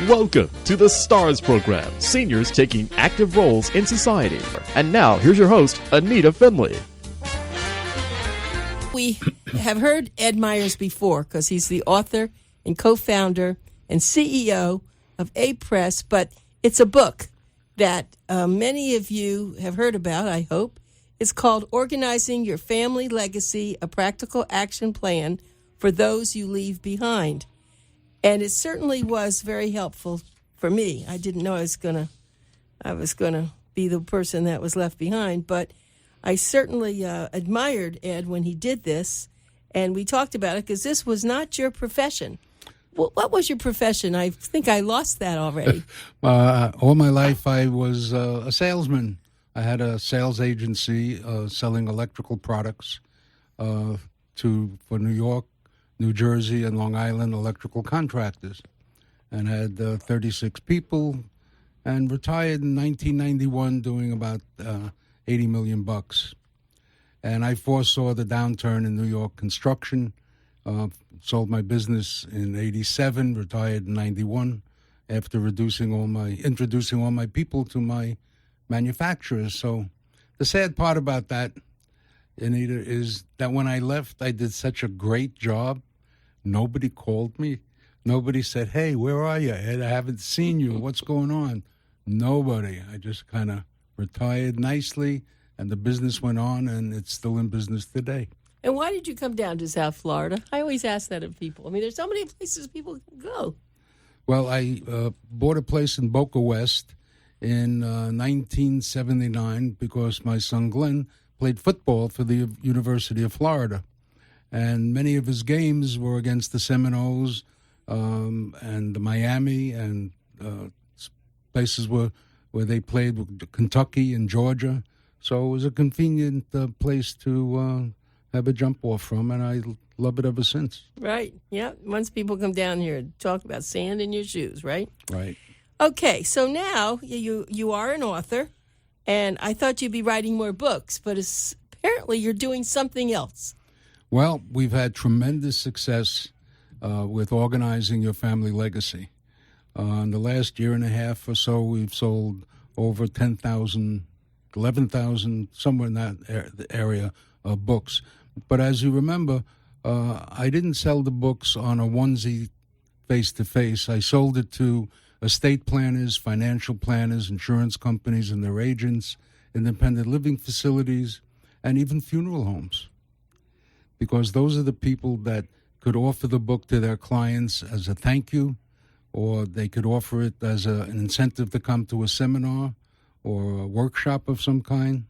Welcome to the STARS program, seniors taking active roles in society. And now, here's your host, ANITA FINLEY. We have heard Ed Meyers before because he's the author and co-founder and CEO of Ape Press, but it's a book that many of you have heard about, I hope. It's called Organizing Your Family Legacy, a Practical Action Plan for Those You Leave Behind. And it certainly was very helpful for me. I didn't know I was gonna be the person that was left behind, but I certainly admired Ed when he did this, and we talked about it because this was not your profession. What was your profession? I think I lost that already. All my life, I was a salesman. I had a sales agency selling electrical products for New York, New Jersey, and Long Island electrical contractors, and had 36 people, and retired in 1991 doing about $80 million. And I foresaw the downturn in New York construction, sold my business in 87, retired in 91 after introducing all my people to my manufacturers. So the sad part about that, Anita, is that when I left, I did such a great job. Nobody called me. Nobody said, "Hey, where are you, Ed? I haven't seen you. What's going on?" Nobody. I just kind of retired nicely, and the business went on, and it's still in business today. And why did you come down to South Florida? I always ask that of people. I mean, there's so many places people can go. Well, I bought a place in Boca West in 1979 because my son Glenn played football for the University of Florida. And many of his games were against the Seminoles and Miami and places where they played with Kentucky and Georgia. So it was a convenient place to have a jump off from, and I love it ever since. Right. Yeah. Once people come down here and talk about sand in your shoes, right? Right. Okay. So now you are an author, and I thought you'd be writing more books, but apparently you're doing something else. Well, we've had tremendous success with organizing your family legacy. In the last year and a half or so, we've sold over 10,000, 11,000, somewhere in that area of books. But as you remember, I didn't sell the books on a onesie face-to-face. I sold it to estate planners, financial planners, insurance companies and their agents, independent living facilities, and even funeral homes. Because those are the people that could offer the book to their clients as a thank you, or they could offer it as an incentive to come to a seminar or a workshop of some kind.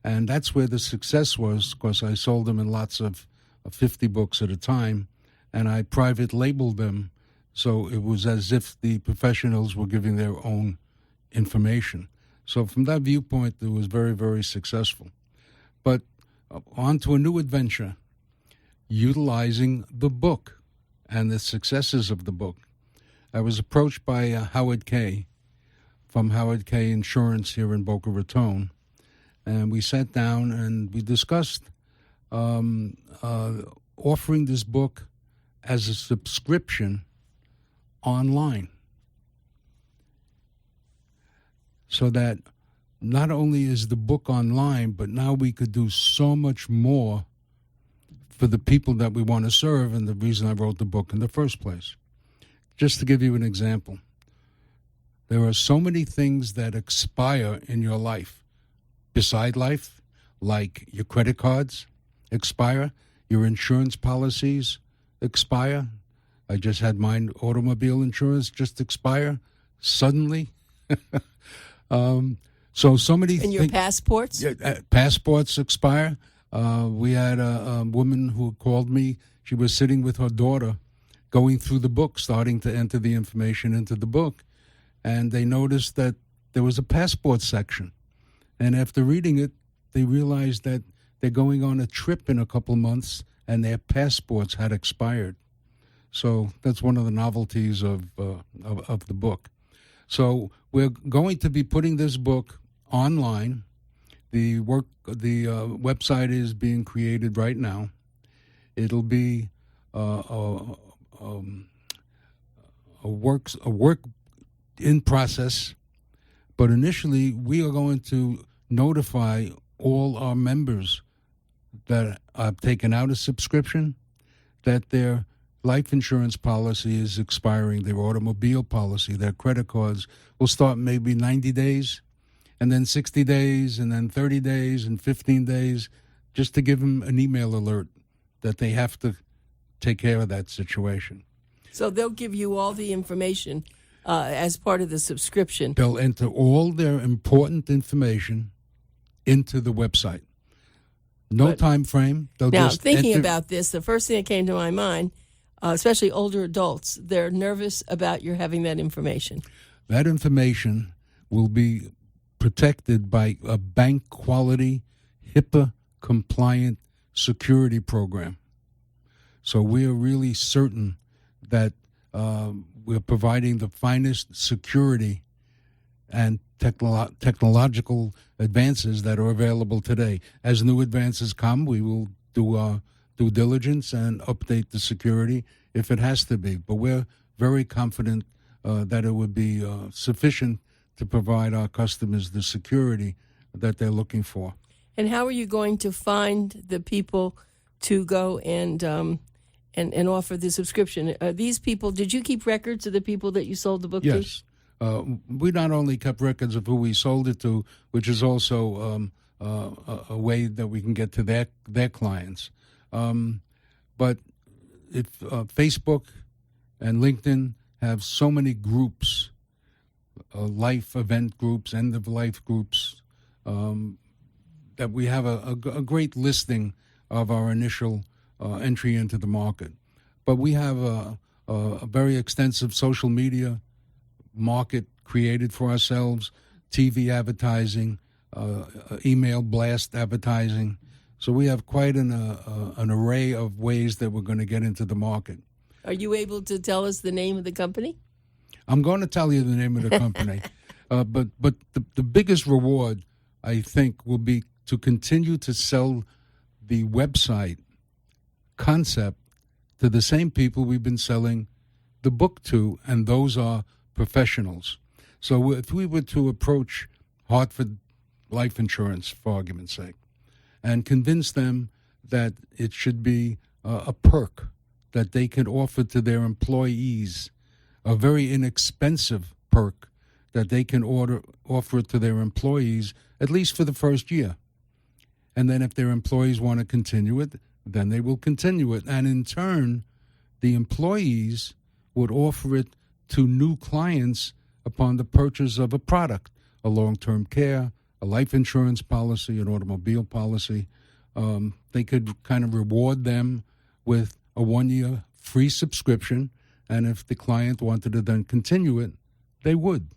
And that's where the success was, because I sold them in lots of 50 books at a time, and I private labeled them, so it was as if the professionals were giving their own information. So from that viewpoint, it was very, very successful. But on to a new adventure, utilizing the book and the successes of the book. I was approached by Howard Kay from Howard Kay Insurance here in Boca Raton, and we sat down and we discussed offering this book as a subscription online, so that not only is the book online, but now we could do so much more for the people that we want to serve, and the reason I wrote the book in the first place. Just to give you an example, there are so many things that expire in your life, beside life, like your credit cards expire, your insurance policies expire. I just had my automobile insurance just expire suddenly. So many And your passports? Passports expire. We had a woman who called me. She was sitting with her daughter going through the book, starting to enter the information into the book. And they noticed that there was a passport section. And after reading it, they realized that they're going on a trip in a couple months and their passports had expired. So that's one of the novelties of the book. So we're going to be putting this book online. The website is being created right now. It'll be a in process. But initially, we are going to notify all our members that have taken out a subscription that their life insurance policy is expiring, their automobile policy, their credit cards will start maybe 90 days, and then 60 days, and then 30 days, and 15 days, just to give them an email alert that they have to take care of that situation. So they'll give you all the information as part of the subscription. They'll enter all their important information into the website. No time frame. They'll now, just thinking enter. about this, the first thing that came to my mind, especially older adults, they're nervous about your having that information. That information will be protected by a bank-quality, HIPAA-compliant security program. So we are really certain that we're providing the finest security and technological advances that are available today. As new advances come, we will do our due diligence and update the security if it has to be. But we're very confident that it would be sufficient to provide our customers the security that they're looking for. And how are you going to find the people to go and offer the subscription? These people, did you keep records of the people that you sold the book to? Yes. We not only kept records of who we sold it to, which is also a way that we can get to their clients. But if Facebook and LinkedIn have so many groups, life event groups, end-of-life groups, that we have a great listing of our initial entry into the market. But we have a very extensive social media market created for ourselves, TV advertising, email blast advertising. So we have quite an array of ways that we're going to get into the market. Are you able to tell us the name of the company? I'm going to tell you the name of the company. But the biggest reward, I think, will be to continue to sell the website concept to the same people we've been selling the book to, and those are professionals. So if we were to approach Hartford Life Insurance, for argument's sake, and convince them that it should be a perk that they can offer to their employees, a very inexpensive perk that they can offer to their employees, at least for the first year. And then if their employees want to continue it, then they will continue it. And in turn, the employees would offer it to new clients upon the purchase of a product, a long-term care, a life insurance policy, an automobile policy. They could kind of reward them with a 1-year free subscription, and if the client wanted to then continue it, they would.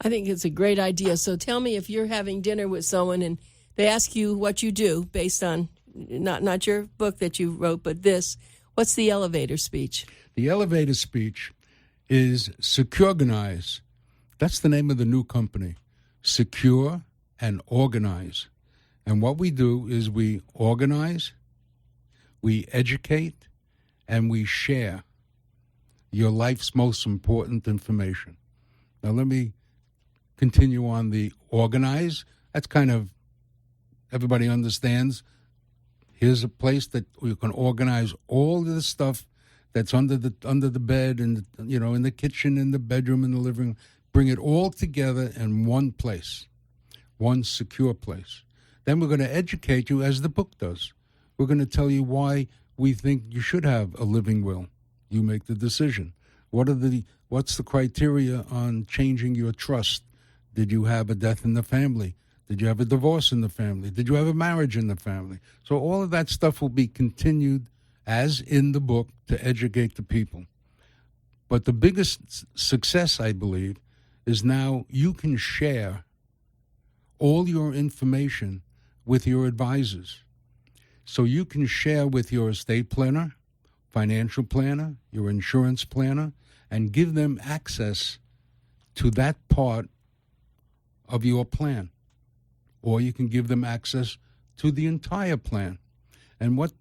I think it's a great idea. So tell me, if you're having dinner with someone and they ask you what you do based on not your book that you wrote, but this, what's the elevator speech? The elevator speech is Securganize. That's the name of the new company. Secure and Organize. And what we do is we organize, we educate, and we share your life's most important information. Now let me continue on the organize. That's kind of, everybody understands. Here's a place that you can organize all of the stuff that's under the bed, and in the kitchen, in the bedroom, in the living room. Bring it all together in one place, one secure place. Then we're going to educate you as the book does. We're going to tell you why we think you should have a living will. You make the decision. What's the criteria on changing your trust? Did you have a death in the family? Did you have a divorce in the family? Did you have a marriage in the family? So all of that stuff will be continued as in the book to educate the people. But the biggest success, I believe, is now you can share all your information with your advisors. So you can share with your estate planner, financial planner, your insurance planner, and give them access to that part of your plan. Or you can give them access to the entire plan. And what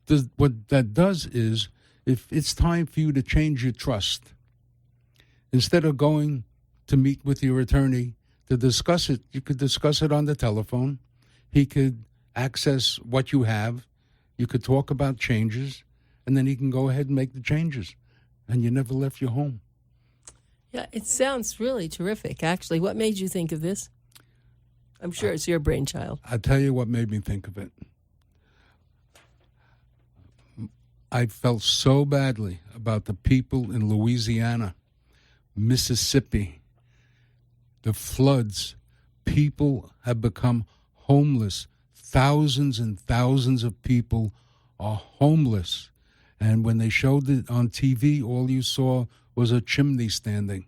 that does is, if it's time for you to change your trust, instead of going to meet with your attorney to discuss it. You could discuss it on the telephone. He could access what you have. You could talk about changes, and then he can go ahead and make the changes. And you never left your home. Yeah, it sounds really terrific, actually. What made you think of this? I'm sure it's your brainchild. I'll tell you what made me think of it. I felt so badly about the people in Louisiana, Mississippi, the floods. People have become homeless. Thousands and thousands of people are homeless. And when they showed it on TV, all you saw was a chimney standing.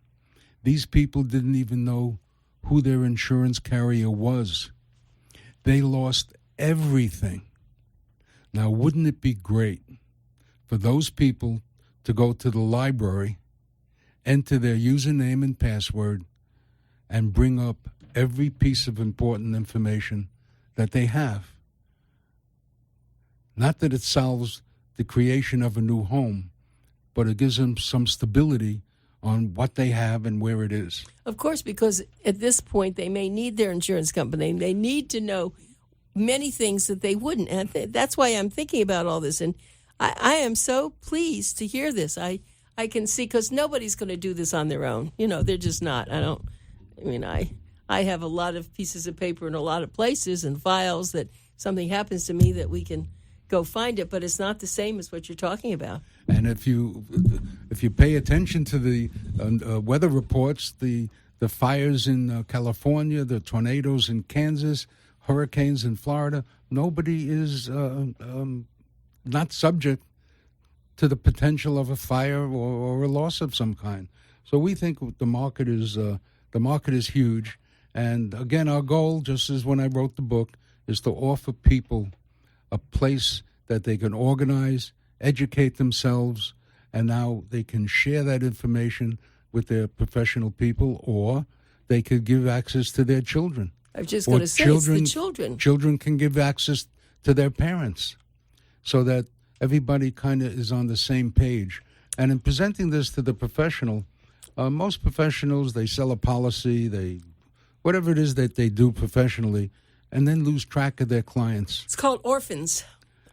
These people didn't even know who their insurance carrier was. They lost everything. Now, wouldn't it be great for those people to go to the library, enter their username and password, and bring up every piece of important information that they have? Not that it solves the creation of a new home, but it gives them some stability on what they have and where it is. Of course, because at this point they may need their insurance company. They need to know many things that they wouldn't. And that's why I'm thinking about all this. And I am so pleased to hear this. I can see, because nobody's going to do this on their own. You know, they're just not. I have a lot of pieces of paper in a lot of places and files that something happens to me that we can go find it, but it's not the same as what you're talking about. And if you pay attention to the weather reports, the fires in California, the tornadoes in Kansas, hurricanes in Florida, nobody is not subject to the potential of a fire or a loss of some kind. So we think the market is huge. And again, our goal, just as when I wrote the book, is to offer people a place that they can organize, educate themselves, and now they can share that information with their professional people, or they could give access to their children. I was just going to say, it's the children. Children can give access to their parents so that everybody kind of is on the same page. And in presenting this to the professional, most professionals, they sell a policy, whatever it is that they do professionally, and then lose track of their clients. It's called orphans.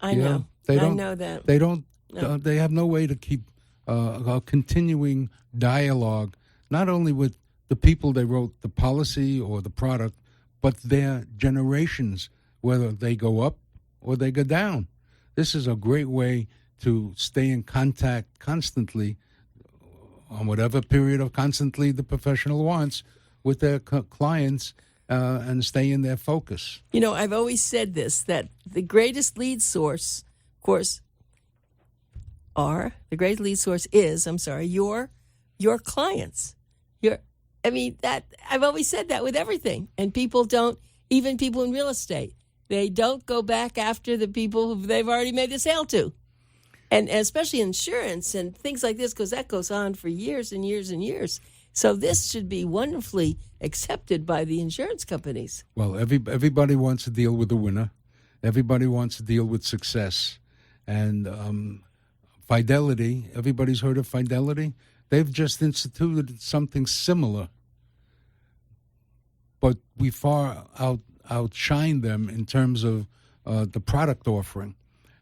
I know. I know that. They don't. No. They have no way to keep a continuing dialogue, not only with the people they wrote the policy or the product, but their generations, whether they go up or they go down. This is a great way to stay in contact constantly, on whatever period of constantly the professional wants, with their clients. And stay in their focus. You know, I've always said this, that the greatest lead source, of course, is your clients. I've always said that with everything. And people don't, even people in real estate, they don't go back after the people who they've already made a sale to. And especially insurance and things like this, because that goes on for years and years and years. So this should be wonderfully accepted by the insurance companies. Well, everybody wants to deal with a winner. Everybody wants to deal with success. And Fidelity, everybody's heard of Fidelity? They've just instituted something similar. But we far outshine them in terms of the product offering.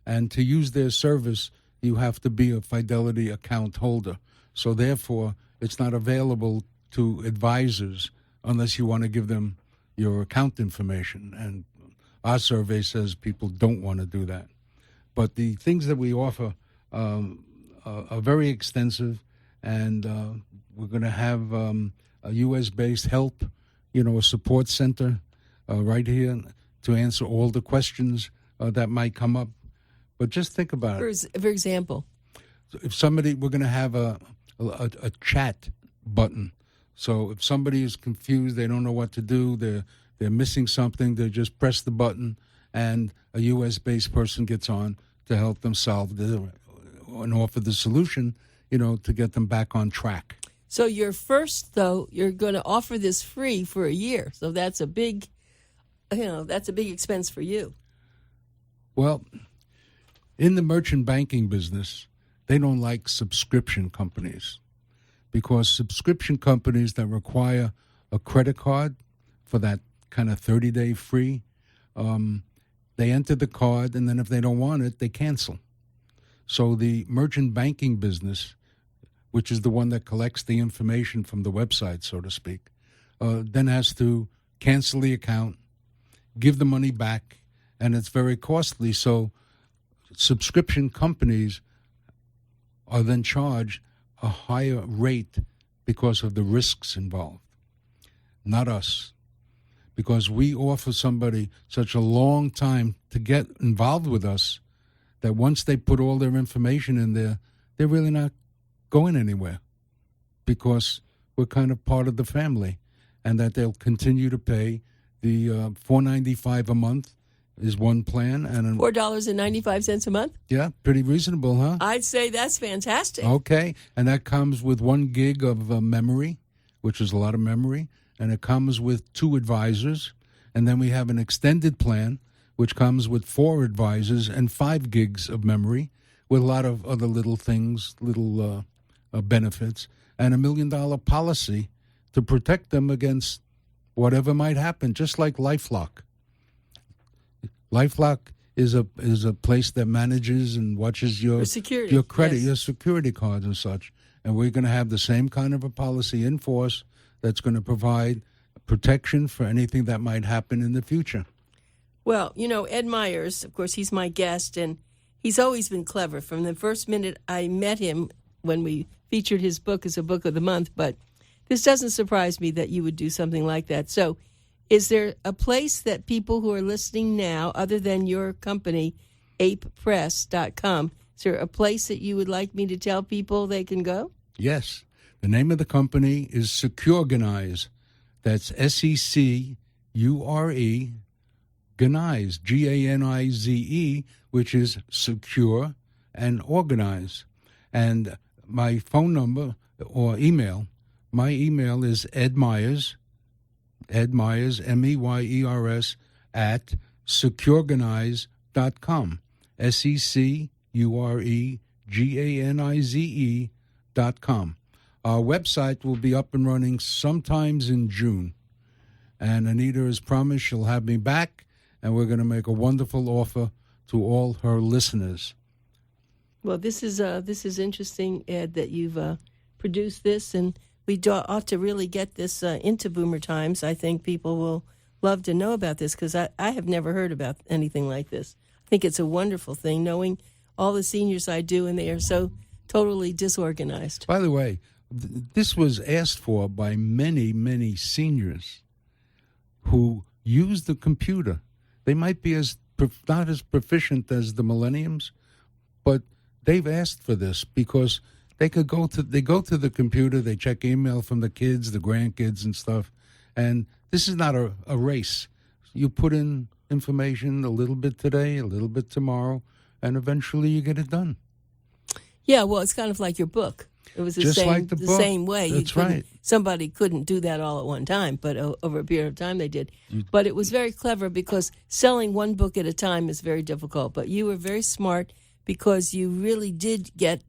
And to use their service, you have to be a Fidelity account holder. So therefore, it's not available to advisors unless you want to give them your account information. And our survey says people don't want to do that. But the things that we offer are very extensive, and we're going to have a U.S.-based help, a support center right here to answer all the questions that might come up. But just think about it. For example? If somebody, we're going to have a chat button. So if somebody is confused, they don't know what to do, they're missing something, they just press the button, and a U.S.-based person gets on to help them solve and offer the solution, to get them back on track. So you're going to offer this free for a year. So that's a big expense for you. Well, in the merchant banking business, they don't like subscription companies. because subscription companies that require a credit card for that kind of 30-day free, they enter the card, and then if they don't want it, they cancel. So the merchant banking business, which is the one that collects the information from the website, so to speak, then has to cancel the account, give the money back, and it's very costly. So subscription companies are then charged a higher rate because of the risks involved. Not us. Because we offer somebody such a long time to get involved with us that once they put all their information in there, they're really not going anywhere because we're kind of part of the family, and that they'll continue to pay the $4.95 a month is one plan. And $4.95 a month? Yeah, pretty reasonable, huh? I'd say that's fantastic. Okay, and that comes with 1 gig of memory, which is a lot of memory, and it comes with 2 advisors, and then we have an extended plan, which comes with 4 advisors and 5 gigs of memory, with a lot of other little things, little benefits, and $1 million policy to protect them against whatever might happen, just like LifeLock. LifeLock is a place that manages and watches your credit, yes. Your security cards and such. And we're going to have the same kind of a policy in force that's going to provide protection for anything that might happen in the future. Well, Ed Meyers, of course, he's my guest, and he's always been clever. From the first minute I met him when we featured his book as a book of the month, but this doesn't surprise me that you would do something like that. So is there a place that people who are listening now, other than your company, apepress.com, is there a place that you would like me to tell people they can go? Yes. The name of the company is Secureganize. That's SECURE, Ganize, GANIZE, which is secure and organize. And my phone number or email, my email is Ed Meyers, MEYERS, at secureganize.com, SECUREGANIZE.com. Our website will be up and running sometimes in June. And ANITA has promised she'll have me back, and we're going to make a wonderful offer to all her listeners. Well, this is interesting, Ed, that you've produced this, and we ought to really get this into Boomer Times. I think people will love to know about this because I have never heard about anything like this. I think it's a wonderful thing, knowing all the seniors I do, and they are so totally disorganized. By the way, this was asked for by many, many seniors who use the computer. They might be not as proficient as the millenniums, but they've asked for this because they go to the computer, they check email from the kids, the grandkids and stuff, and this is not a race. You put in information a little bit today, a little bit tomorrow, and eventually you get it done. Yeah, well, it's kind of like your book. It was Just like the book. Same way. That's right. Somebody couldn't do that all at one time, but over a period of time they did. But it was very clever because selling one book at a time is very difficult. But you were very smart because you really did get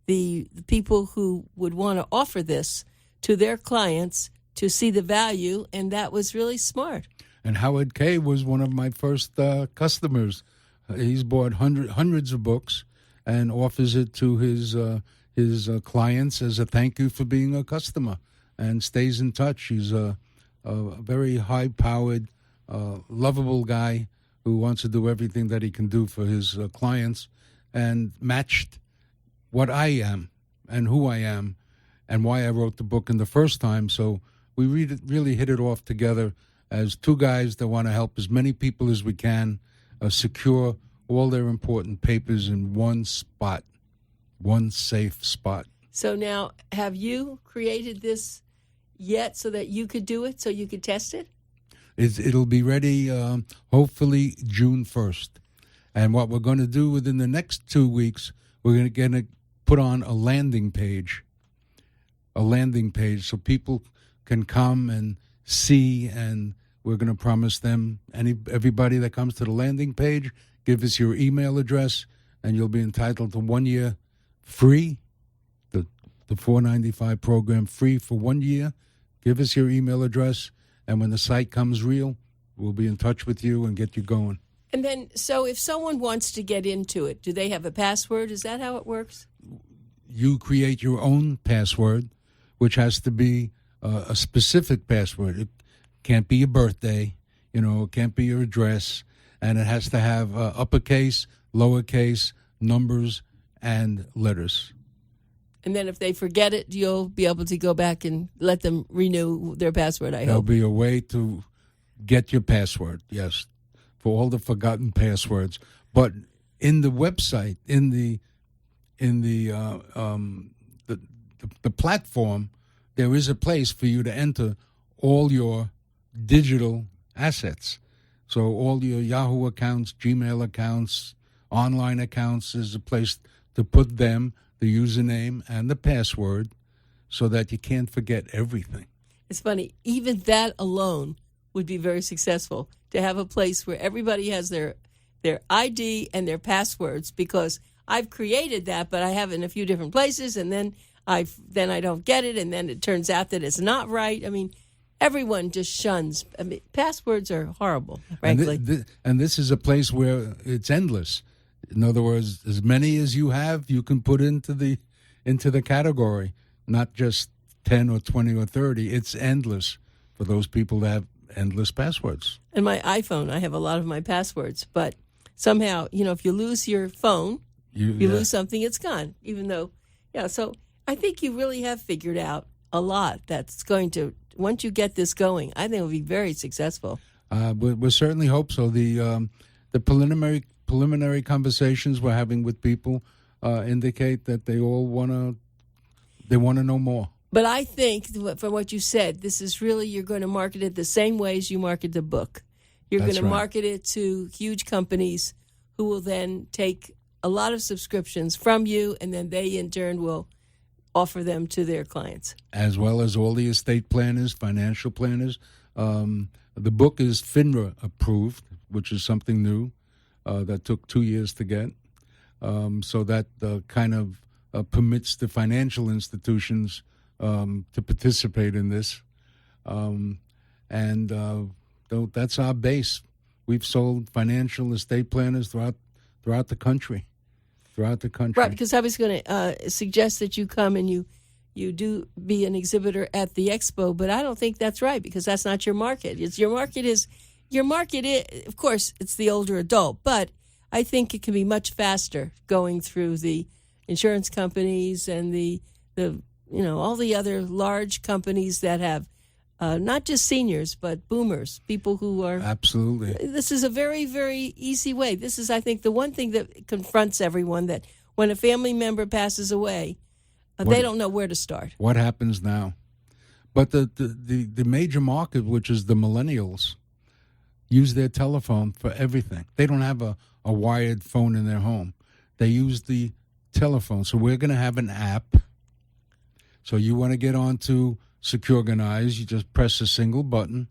the people who would want to offer this to their clients to see the value, and that was really smart. And Howard Kay was one of my first customers. He's bought hundreds of books and offers it to his clients as a thank you for being a customer, and stays in touch. He's a very high-powered, lovable guy who wants to do everything that he can do for his clients, and matched what I am and who I am and why I wrote the book in the first time. So we really hit it off together as two guys that want to help as many people as we can secure all their important papers in one spot. One safe spot. So now, have you created this yet so that you could do it, so you could test it? It'll be ready hopefully June 1st. And what we're going to do within the next 2 weeks, we're going to put on a landing page so people can come and see, and we're going to promise them, everybody that comes to the landing page, give us your email address, and you'll be entitled to 1 year free, the the $4.95 program free for 1 year. Give us your email address, and when the site comes real, we'll be in touch with you and get you going. And then, so if someone wants to get into it, do they have a password? Is that how it works? You create your own password, which has to be a specific password. It can't be your birthday, it can't be your address, and it has to have uppercase, lowercase, numbers, and letters. And then if they forget it, you'll be able to go back and let them renew their password, I There'll hope. be a way to get your password, yes, for all the forgotten passwords. But in the website, in the platform, there is a place for you to enter all your digital assets. So all your Yahoo accounts, Gmail accounts, online accounts is a place to put them, the username and the password, so that you can't forget everything. It's funny, even that alone would be very successful, to have a place where everybody has their ID and their passwords, because I've created that, but I have it in a few different places, and then I don't get it, and then it turns out that it's not right. I mean, everyone just shuns. I mean, passwords are horrible, frankly. And this is a place where it's endless. In other words, as many as you have, you can put into the category, not just 10 or 20 or 30. It's endless for those people that have endless passwords. And my iPhone, I have a lot of my passwords, but somehow, if you lose your phone, you lose something, it's gone. Even though, so I think you really have figured out a lot that's going to, once you get this going, I think it'll be very successful. We certainly hope so. The preliminary conversations we're having with people indicate that they all want to know more. But I think, from what you said, this is really, you're going to market it the same way as you market the book. You're going to market it to huge companies who will then take a lot of subscriptions from you, and then they in turn will offer them to their clients. As well as all the estate planners, financial planners. The book is FINRA approved, which is something new that took 2 years to get. So that kind of permits the financial institutions to participate in this. That's our base. We've sold financial estate planners throughout the country. Right, because I was going to suggest that you come and you do be an exhibitor at the expo, but I don't think that's right, because that's not your market. Your market is, of course, it's the older adult, but I think it can be much faster going through the insurance companies and the all the other large companies that have not just seniors, but boomers, people who are... Absolutely. This is a very, very easy way. This is, I think, the one thing that confronts everyone, that when a family member passes away, they don't know where to start. What happens now? But the major market, which is the millennials, use their telephone for everything. They don't have a wired phone in their home. They use the telephone. So we're going to have an app. So you want to get onto Securganize, you just press a single button,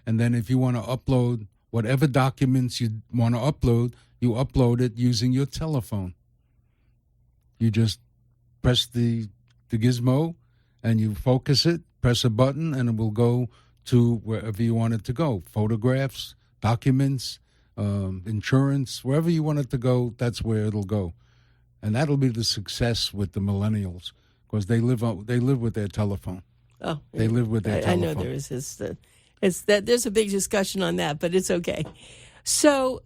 and then if you want to upload whatever documents you want to upload, you upload it using your telephone. You just press the gizmo and you focus it, press a button, and it will go to wherever you want it to go. Photographs, documents, insurance, wherever you want it to go, that's where it'll go. And that'll be the success with the millennials, because they live with their telephone. Oh, they live with their telephone. I know there is there's a big discussion on that, but it's okay. So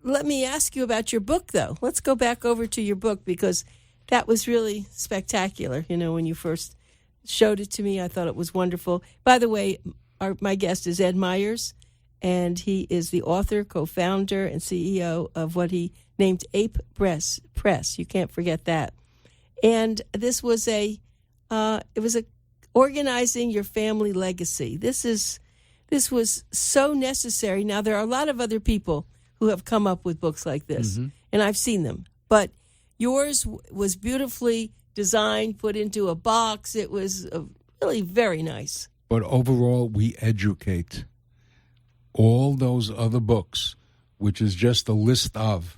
let me ask you about your book, though. Let's go back over to your book, because that was really spectacular. When you first showed it to me, I thought it was wonderful. By the way, my guest is Ed Meyers, and he is the author, co-founder, and CEO of what he named Ape Press. You can't forget that. And this was organizing your family legacy. This was so necessary. Now, there are a lot of other people who have come up with books like this, and I've seen them. But yours was beautifully designed, put into a box. It was really very nice. But overall, we educate. All those other books, which is just a list of,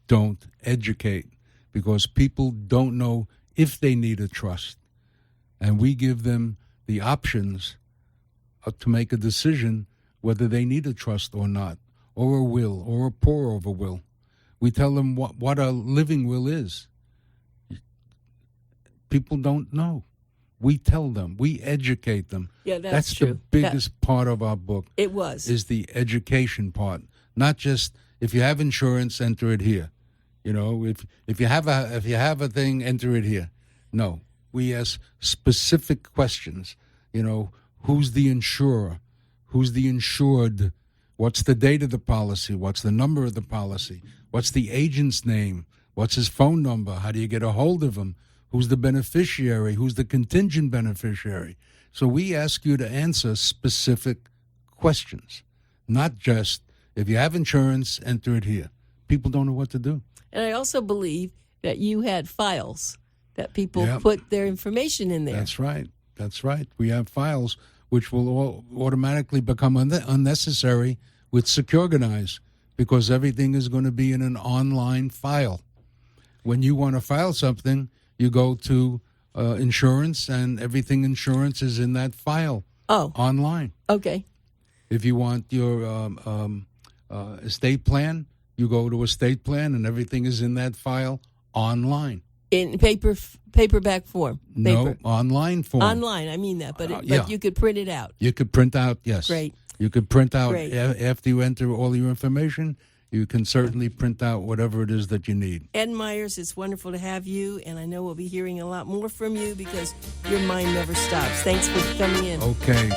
don't educate, because people don't know if they need a trust. And we give them the options to make a decision whether they need a trust or not, or a will, or a pour-over will. We tell them what a living will is. People don't know. We tell them. We educate them. Yeah, that's true. The biggest part of our book. It was. Is the education part. Not just, if you have insurance, enter it here. You know, if you have a thing, enter it here. No. We ask specific questions. You know, who's the insurer? Who's the insured? What's the date of the policy? What's the number of the policy? What's the agent's name? What's his phone number? How do you get a hold of him? Who's the beneficiary? Who's the contingent beneficiary? So we ask you to answer specific questions, not just, if you have insurance, enter it here. People don't know what to do. And I also believe that you had files that people put their information in there. That's right. That's right. We have files which will all automatically become unnecessary with Securganize, because everything is going to be in an online file. When you want to file something, you go to insurance, and everything insurance is in that file online. Okay. If you want your estate plan, you go to estate plan, and everything is in that file online. In paperback form? No, online form. Online, I mean that, but you could print it out. You could print out, yes. Great. You could print out, after you enter all your information, you can certainly print out whatever it is that you need. Ed Meyers, it's wonderful to have you, and I know we'll be hearing a lot more from you because your mind never stops. Thanks for coming in. Okay.